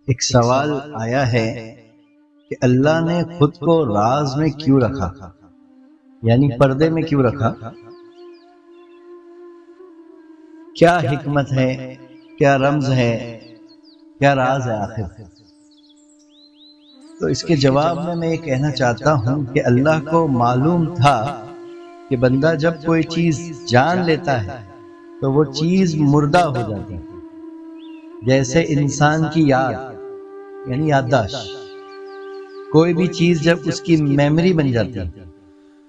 ایک سوال آیا ہے کہ اللہ نے خود کو راز میں کیوں رکھا، یعنی پردے میں کیوں رکھا؟ کیا حکمت ہے، کیا رمز ہے، کیا راز ہے آخر؟ تو اس کے جواب میں یہ کہنا چاہتا ہوں کہ اللہ کو معلوم تھا کہ بندہ جب کوئی چیز جان لیتا ہے تو وہ چیز مردہ ہو جاتی ہے، جیسے انسان کی یاد یعنی یادداشت۔ کوئی بھی چیز جب اس کی میموری بن جاتی ہے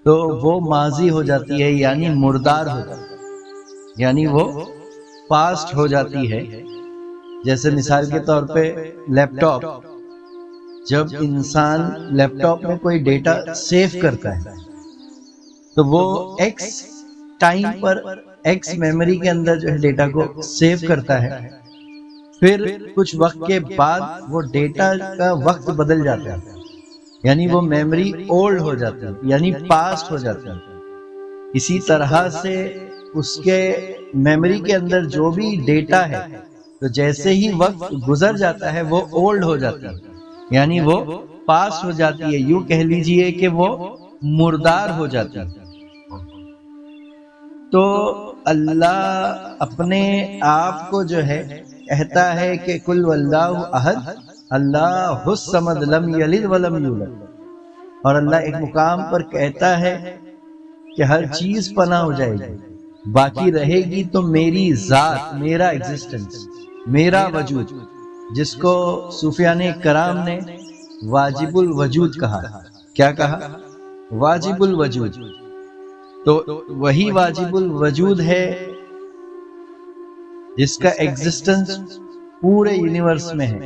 تو وہ ماضی ہو جاتی ہے، یعنی مردار ہو جاتی ہے، یعنی وہ پاسٹ ہو جاتی ہے۔ جیسے مثال کے طور پہ لیپ ٹاپ، جب انسان لیپ ٹاپ میں کوئی ڈیٹا سیو کرتا ہے تو وہ ایکس ٹائم پر ایکس میموری کے اندر جو ہے ڈیٹا کو سیو کرتا ہے، پھر کچھ وقت کے بعد وہ ڈیٹا کا وقت بدل جاتا ہے، یعنی وہ میموری اولڈ ہو جاتی ہے، یعنی پاسٹ ہو جاتی ہے۔ اسی طرح سے اس کے میموری کے اندر جو بھی ڈیٹا ہے تو جیسے ہی وقت گزر جاتا ہے وہ اولڈ ہو جاتی ہے، یعنی وہ پاس ہو جاتی ہے، یوں کہہ لیجئے کہ وہ مردار ہو جاتی ہے۔ تو اللہ اپنے آپ کو جو ہے کہتا ہے کہ قل واللہ احد اللہ الصمد لم یلد ولم یولد، اور اللہ ایک مقام پر کہتا ہے کہ ہر چیز پناہ ہو جائے گی، باقی رہے گی تو میری ذات، میرا ایگزسٹنس، میرا وجود، جس کو صوفیان کرام نے واجب الوجود کہا۔ کیا کہا؟ واجب الوجود۔ تو وہی واجب الوجود ہے جس کا ایگزسٹنس پورے یونیورس میں ہے،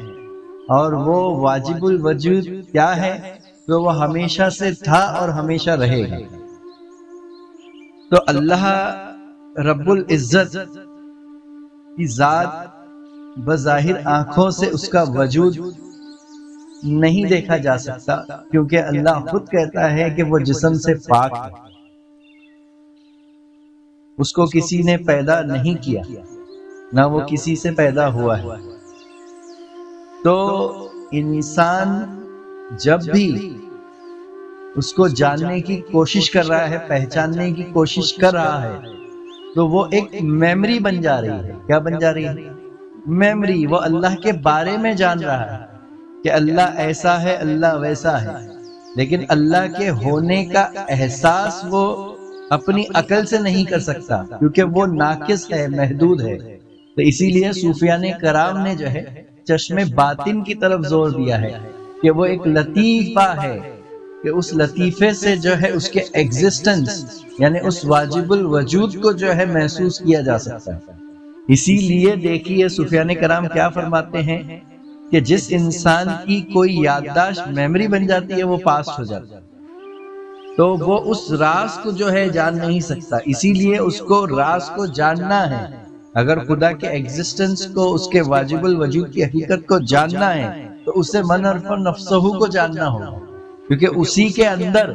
اور وہ واجب الوجود کیا ہے؟ تو وہ ہمیشہ سے تھا اور ہمیشہ رہے گا۔ تو اللہ رب العزت کی ذات بظاہر آنکھوں سے اس کا وجود نہیں دیکھا جا سکتا، کیونکہ اللہ خود کہتا ہے کہ وہ جسم سے پاک ہے، اس کو کسی نے پیدا نہیں کیا، نہ وہ کسی سے پیدا ہوا ہے۔ تو انسان جب بھی اس کو جاننے کی کوشش کر رہا ہے، پہچاننے کی کوشش کر رہا ہے، تو وہ ایک میموری بن جا رہی ہے۔ کیا بن جا رہی ہے؟ میموری۔ وہ اللہ کے بارے میں جان رہا ہے کہ اللہ ایسا ہے، اللہ ویسا ہے، لیکن اللہ کے ہونے کا احساس وہ اپنی عقل سے نہیں کر سکتا، کیونکہ وہ ناقص ہے، محدود ہے۔ تو اسی لیے صوفیان کرام نے جو ہے چشم باطن کی طرف زور دیا ہے کہ وہ ایک لطیفہ ہے، کہ اس لطیفے سے جو ہے اس کے ایگزسٹنس یعنی اس واجب الوجود کو جو ہے محسوس کیا جا سکتا ہے۔ اسی لیے دیکھیے صوفیان کرام کیا فرماتے ہیں کہ جس انسان کی کوئی یادداشت میموری بن جاتی ہے وہ پاسٹ ہو جاتا ہے، تو وہ اس راز کو جو ہے جان نہیں سکتا۔ اسی لیے اس کو راز کو جاننا ہے۔ اگر خدا کے ایگزسٹنس کو، اس کے واجب الوجود کی حقیقت کو جاننا ہے تو اسے من عرف نفسہ کو جاننا ہوگا، کیونکہ اسی کے اندر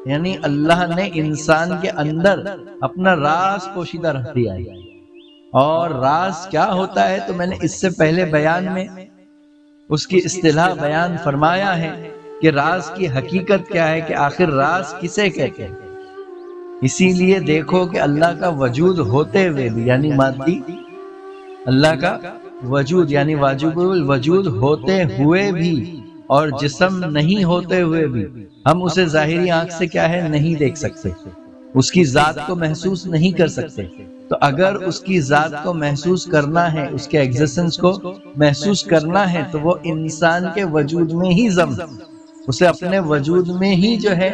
یعنی اللہ نے انسان کے اندر اپنا راز پوشیدہ رکھ دیا ہے۔ اور راز کیا ہوتا ہے تو میں نے اس سے پہلے بیان میں اس کی اصطلاح بیان فرمایا ہے کہ راز کی حقیقت کیا ہے، کہ آخر راز کسے کہتے ہیں۔ اسی لیے دیکھو کہ اللہ کا وجود ہوتے ہوئے بھی، یعنی مادی اللہ کا وجود یعنی واجب الوجود ہوتے ہوئے بھی، اور جسم نہیں ہوتے ہوئے بھی، ہم اسے ظاہری آنکھ سے کیا ہے نہیں دیکھ سکتے، اس کی ذات کو محسوس نہیں کر سکتے۔ تو اگر اس کی ذات کو محسوس کرنا ہے، اس کے ایگزسٹنس کو محسوس کرنا ہے، تو وہ انسان کے وجود میں ہی اسے اپنے وجود میں ہی جو ہے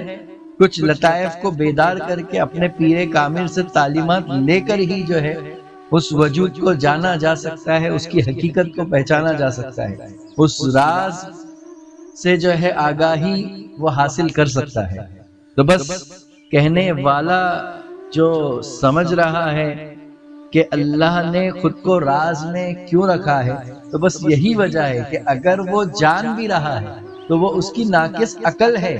کچھ لطائف کو بیدار کر کے اپنے پیر کامل سے تعلیمات لے کر ہی جو ہے اس وجود کو جانا جا سکتا ہے، اس کی حقیقت کو پہچانا جا سکتا ہے، اس راز سے جو ہے آگاہی وہ حاصل کر سکتا ہے۔ تو بس کہنے والا جو سمجھ رہا ہے کہ اللہ نے خود کو راز میں کیوں رکھا ہے، تو بس یہی وجہ ہے کہ اگر وہ جان بھی رہا ہے تو وہ اس کی ناقص عقل ہے،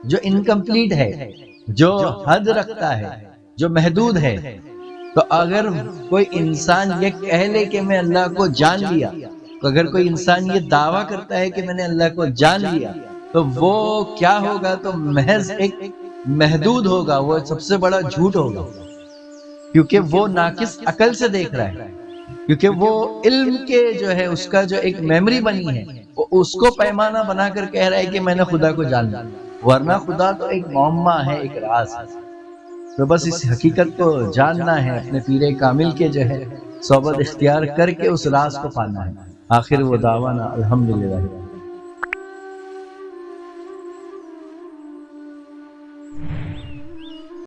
جو انکمپلیٹ ہے، جو حد رکھتا ہے، جو محدود ہے۔ تو اگر کوئی انسان یہ کہہ لے کہ میں اللہ کو جان لیا، تو اگر کوئی انسان یہ دعویٰ کرتا ہے کہ میں نے اللہ کو جان لیا تو وہ کیا ہوگا؟ تو محض ایک محدود ہوگا، وہ سب سے بڑا جھوٹ ہوگا، کیونکہ وہ ناقص عقل سے دیکھ رہا ہے، کیونکہ وہ علم کے جو ہے اس کا جو ایک میموری بنی ہے وہ اس کو پیمانہ بنا کر کہہ رہا ہے کہ میں نے خدا کو جان لیا، ورنہ خدا تو ایک معمہ ہے، ایک راز ہے۔ تو بس اس حقیقت کو جاننا ہے، اپنے پیر کامل کے جو ہے صحبت اختیار کر کے اس راز کو پانا ہے۔ آخر وہ دعوانا الحمدللہ۔